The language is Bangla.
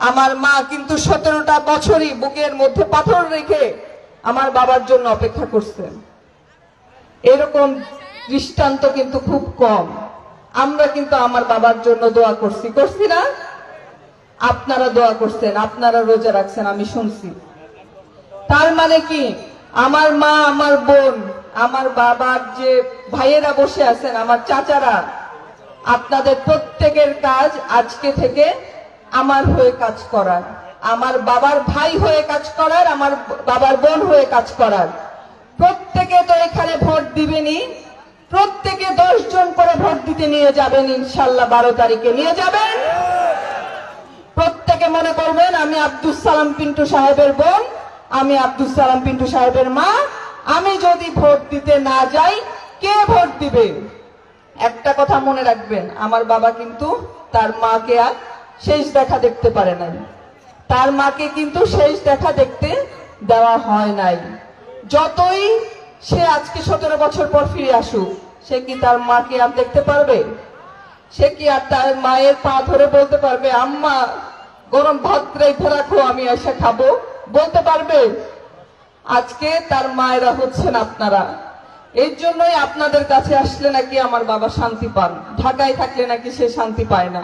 আমার মা কিন্তু 17টা বছরই বুকের মধ্যে পাথর রেখে আমার বাবার জন্য অপেক্ষা করছেন। এরকম দৃষ্টান্ত কিন্তু খুব কম। আমরা কিন্তু আমার বাবার জন্য দোয়া করছি না? আপনারা দোয়া করছেন, আপনারা রোজা রাখছেন, আমি শুনছি। তার মানে কি, আমার মা, আমার বোন, আমার বাবার যে ভাইয়েরা বসে আছেন, আমার চাচারা, আপনাদের প্রত্যেকের কাজ আজকে থেকে আমার হয়ে কাজ করার, আমার বাবার ভাই হয়ে কাজ করার, আমার বাবার বোন হয়ে কাজ করার। প্রত্যেকে তো এখানে ভোট দিবেনই, প্রত্যেকে 10 জন করে ভোট দিতে নিয়ে যাবেন ইনশাল্লাহ। 12 তারিখে নিয়ে যাবেন। প্রত্যেকে মনে করবেন আমি আব্দুস সালাম পিন্টু সাহেবের বোন, আমি আব্দুস সালাম পিন্টু সাহেবের মা। আমি যদি ভোট দিতে না যাই, কে ভোট দিবে? একটা কথা মনে রাখবেন, আমার বাবা কিন্তু তার মাকে আর শেষ দেখা দেখতে পারে নাই। তার মাকে কিন্তু শেষ দেখা দেখতে দেওয়া হয় নাই। যতই সে আজকে 17 বছর পর ফিরে আসুক, সে কি তার মাকে আর দেখতে পারবে? সে কি আর তার মায়ের পা ধরে বলতে পারবে, আম্মা গরম ভাত রেখে রাখো, আমি এসে খাবো? বলতে পারবে? আজকে তার মায়েরা হচ্ছেন আপনারা। এই জন্যই আপনাদের কাছে আসলে নাকি আমার বাবা শান্তি পান, ঢাকায় থাকলে নাকি সে শান্তি পায় না।